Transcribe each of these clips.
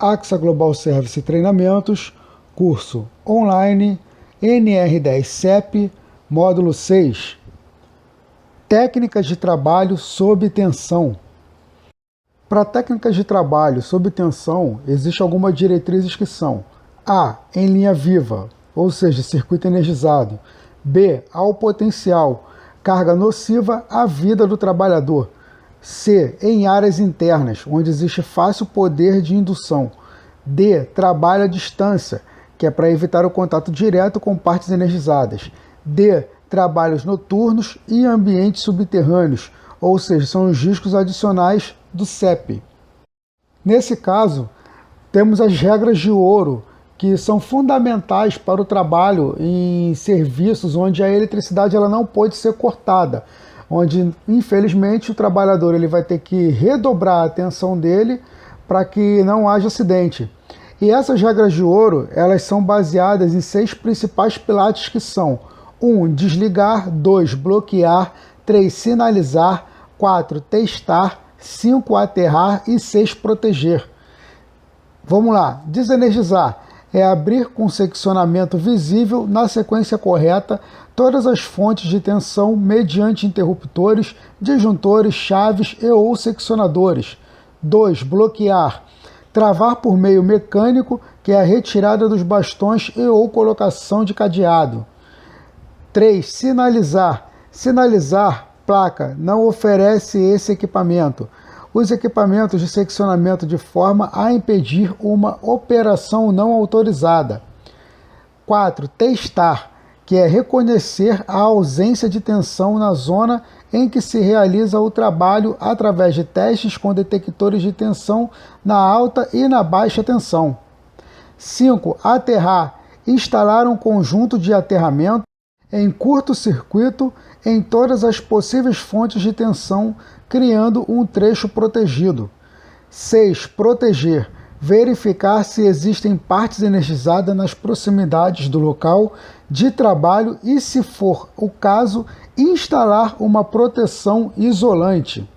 AXA Global Service Treinamentos, curso online, NR10 CEP, módulo 6. Técnicas de trabalho sob tensão. Para técnicas de trabalho sob tensão, existem algumas diretrizes que são: A, em linha viva, ou seja, circuito energizado. B, ao potencial, carga nociva à vida do trabalhador. C, em áreas internas, onde existe fácil poder de indução. D, trabalho à distância, que é para evitar o contato direto com partes energizadas. D, trabalhos noturnos e ambientes subterrâneos, ou seja, são os riscos adicionais do CEP. Nesse caso, temos as regras de ouro, que são fundamentais para o trabalho em serviços onde a eletricidade ela não pode ser cortada, onde, infelizmente, o trabalhador ele vai ter que redobrar a atenção dele para que não haja acidente. E essas regras de ouro, elas são baseadas em 6 principais pilares que são: 1. Desligar. 2. Bloquear. 3. Sinalizar. 4. Testar. 5. Aterrar. E 6. Proteger. Vamos lá. Desenergizar é abrir com seccionamento visível, na sequência correta, todas as fontes de tensão mediante interruptores, disjuntores, chaves e ou seccionadores. 2. Bloquear. Travar por meio mecânico, que é a retirada dos bastões e ou colocação de cadeado. 3. Sinalizar. Sinalizar, placa, não oferece esse equipamento. Os equipamentos de seccionamento de forma a impedir uma operação não autorizada. 4. Testar, que é reconhecer a ausência de tensão na zona em que se realiza o trabalho através de testes com detectores de tensão na alta e na baixa tensão. 5. Aterrar, instalar um conjunto de aterramento em curto-circuito em todas as possíveis fontes de tensão, criando um trecho protegido. 6. Proteger. Verificar se existem partes energizadas nas proximidades do local de trabalho e, se for o caso, instalar uma proteção isolante.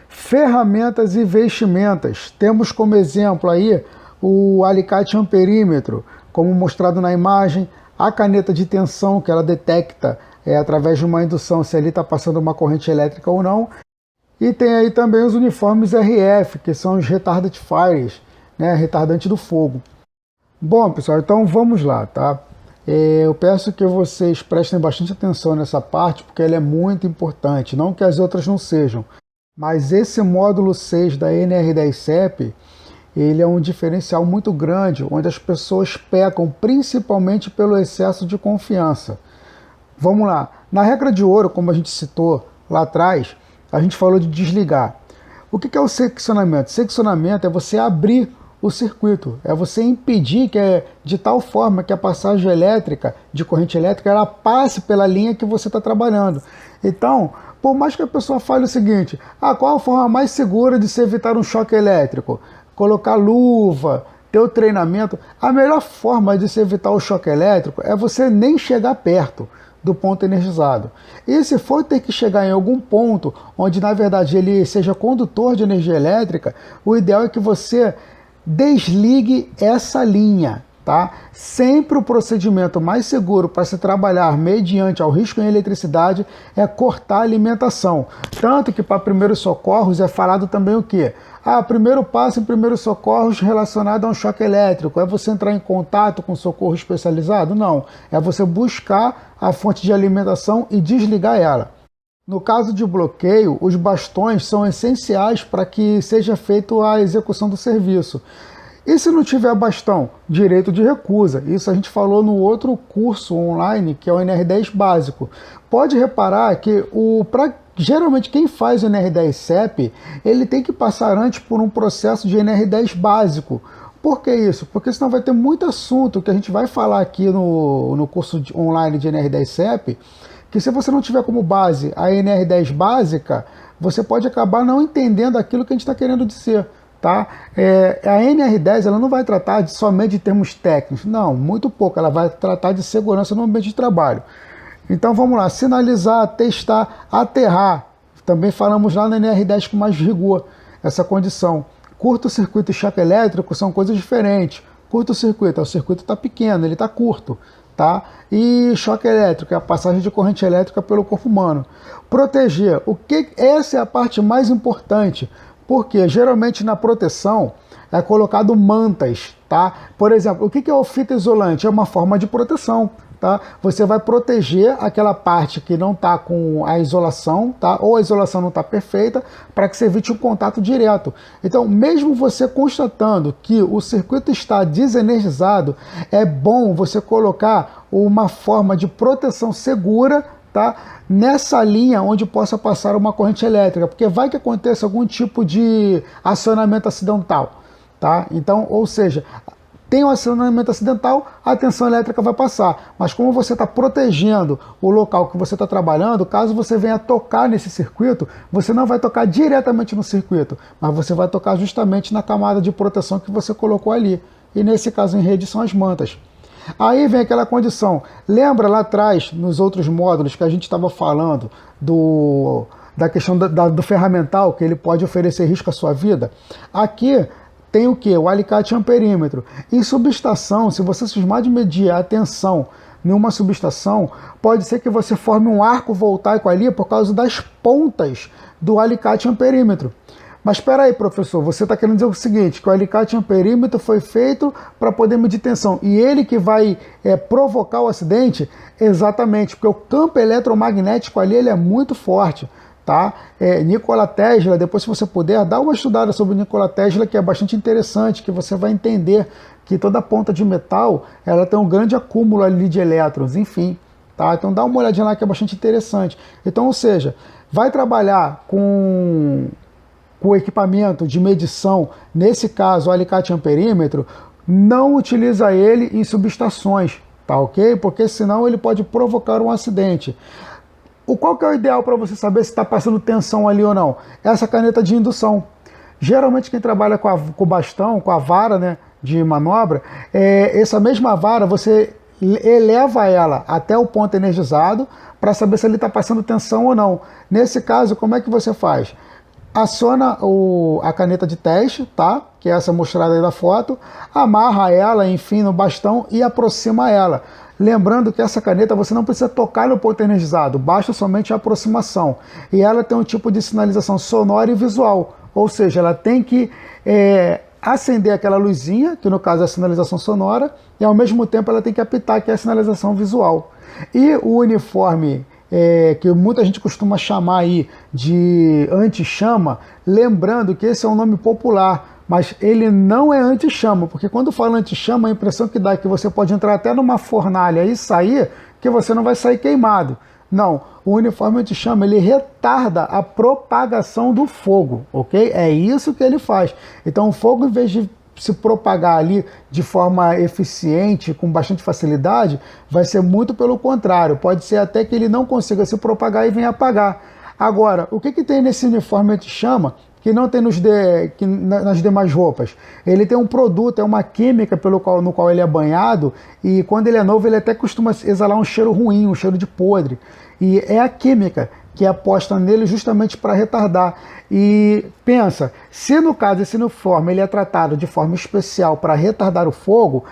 Ferramentas e vestimentas. Temos como exemplo aí o alicate amperímetro, como mostrado na imagem, a caneta de tensão, que ela detecta através de uma indução se ali está passando uma corrente elétrica ou não. E tem aí também os uniformes RF, que são os retardant fires, né, retardante do fogo. Bom, pessoal, então vamos lá, tá? Eu peço que vocês prestem bastante atenção nessa parte, porque ela é muito importante, não que as outras não sejam. Mas esse módulo 6 da NR10 CEP, ele é um diferencial muito grande, onde as pessoas pecam principalmente pelo excesso de confiança. Vamos lá. Na regra de ouro, como a gente citou lá atrás, a gente falou de desligar. O que é o seccionamento? Seccionamento é você abrir o circuito, é você impedir de tal forma que a passagem elétrica, de corrente elétrica, ela passe pela linha que você está trabalhando. Então, por mais que a pessoa fale o seguinte: qual a forma mais segura de se evitar um choque elétrico? Colocar luva, ter o treinamento. A melhor forma de se evitar o choque elétrico é você nem chegar perto do ponto energizado. E se for ter que chegar em algum ponto onde na verdade ele seja condutor de energia elétrica, o ideal é que você desligue essa linha, tá? Sempre o procedimento mais seguro para se trabalhar mediante ao risco em eletricidade é cortar a alimentação. Tanto que para primeiros socorros é falado também o quê? Primeiro passo em primeiros socorros relacionado a um choque elétrico. É você entrar em contato com socorro especializado? Não. É você buscar a fonte de alimentação e desligar ela. No caso de bloqueio, os bastões são essenciais para que seja feita a execução do serviço. E se não tiver bastão? Direito de recusa. Isso a gente falou no outro curso online, que é o NR10 básico. Pode reparar que geralmente quem faz o NR10 CEP, ele tem que passar antes por um processo de NR10 básico. Por que isso? Porque senão vai ter muito assunto que a gente vai falar aqui no curso online de NR10 CEP, que se você não tiver como base a NR10 básica, você pode acabar não entendendo aquilo que a gente está querendo dizer. Tá? A NR10 ela não vai tratar somente de termos técnicos, não, muito pouco, ela vai tratar de segurança no ambiente de trabalho. Então vamos lá, sinalizar, testar, aterrar, também falamos lá na NR10 com mais rigor, essa condição. Curto-circuito e choque elétrico são coisas diferentes. Curto-circuito, o circuito está pequeno, ele está curto, tá? E choque elétrico é a passagem de corrente elétrica pelo corpo humano. Proteger, essa é a parte mais importante, porque geralmente na proteção é colocado mantas, tá? Por exemplo, o que é o fita isolante? É uma forma de proteção, tá? Você vai proteger aquela parte que não está com a isolação, tá? Ou a isolação não está perfeita, para que você evite um contato direto. Então, mesmo você constatando que o circuito está desenergizado, é bom você colocar uma forma de proteção segura, tá? Nessa linha onde possa passar uma corrente elétrica, porque vai que aconteça algum tipo de acionamento acidental, tá? Então, ou seja, tem um acionamento acidental, a tensão elétrica vai passar. Mas como você está protegendo o local que você está trabalhando, caso você venha tocar nesse circuito, você não vai tocar diretamente no circuito, mas você vai tocar justamente na camada de proteção que você colocou ali. E nesse caso em rede são as mantas. Aí vem aquela condição. Lembra lá atrás, nos outros módulos, que a gente estava falando da questão do ferramental, que ele pode oferecer risco à sua vida? Aqui tem o que? O alicate amperímetro. Em subestação, se você cismar de medir a tensão em uma subestação, pode ser que você forme um arco voltaico ali por causa das pontas do alicate amperímetro. Mas espera aí, professor, você está querendo dizer o seguinte, que o alicate amperímetro foi feito para poder medir tensão, e ele que vai provocar o acidente? Exatamente, porque o campo eletromagnético ali ele é muito forte. Tá? Nikola Tesla, depois se você puder, dá uma estudada sobre Nikola Tesla, que é bastante interessante, que você vai entender que toda ponta de metal ela tem um grande acúmulo ali de elétrons, enfim. Tá? Então dá uma olhadinha lá que é bastante interessante. Então, ou seja, vai trabalhar com o equipamento de medição, nesse caso o alicate amperímetro, não utiliza ele em subestações, tá ok? Porque senão ele pode provocar um acidente. Qual que é o ideal para você saber se está passando tensão ali ou não? Essa caneta de indução. Geralmente quem trabalha com o bastão, com a vara, né, de manobra, essa mesma vara você eleva ela até o ponto energizado para saber se ele está passando tensão ou não. Nesse caso, como é que você faz? Aciona a caneta de teste, tá? Que é essa mostrada aí da foto, amarra ela, enfim, no bastão e aproxima ela. Lembrando que essa caneta você não precisa tocar no ponto energizado, basta somente a aproximação. E ela tem um tipo de sinalização sonora e visual, ou seja, ela tem que acender aquela luzinha, que no caso é a sinalização sonora, e ao mesmo tempo ela tem que apitar, que é a sinalização visual. E o uniforme que muita gente costuma chamar aí de anti-chama, lembrando que esse é um nome popular, mas ele não é anti-chama, porque quando fala anti-chama, a impressão que dá é que você pode entrar até numa fornalha e sair, que você não vai sair queimado. Não, o uniforme anti-chama, ele retarda a propagação do fogo, ok? É isso que ele faz. Então o fogo, em vez de se propagar ali de forma eficiente, com bastante facilidade, vai ser muito pelo contrário. Pode ser até que ele não consiga se propagar e venha apagar. Agora, o que tem nesse uniforme anti-chama que não tem nas demais roupas? Ele tem um produto, é uma química no qual ele é banhado, e quando ele é novo ele até costuma exalar um cheiro ruim, um cheiro de podre. E é a química que é posta nele justamente para retardar. E pensa, se no caso esse uniforme ele é tratado de forma especial para retardar o fogo,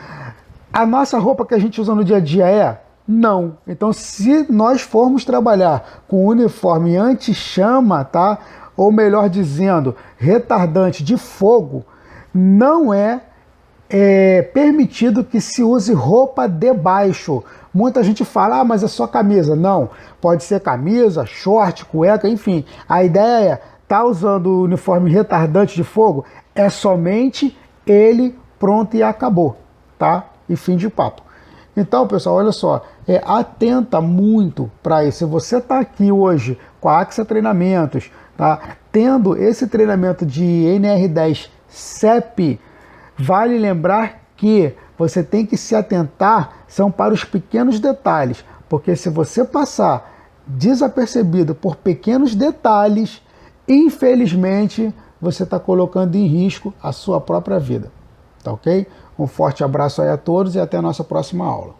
a nossa roupa que a gente usa no dia a dia não. Então, se nós formos trabalhar com uniforme anti-chama, tá? Ou melhor dizendo, retardante de fogo, não é permitido que se use roupa de baixo. Muita gente fala, mas é só camisa. Não, pode ser camisa, short, cueca, enfim. A ideia é estar usando o uniforme retardante de fogo, é somente ele, pronto e acabou, tá? E fim de papo. Então, pessoal, olha só, atenta muito para isso. Se você está aqui hoje com a AXA Treinamentos, tá, tendo esse treinamento de NR10 CEP, vale lembrar que você tem que se atentar, são para os pequenos detalhes, porque se você passar desapercebido por pequenos detalhes, infelizmente, você está colocando em risco a sua própria vida. Tá ok? Um forte abraço aí a todos e até a nossa próxima aula.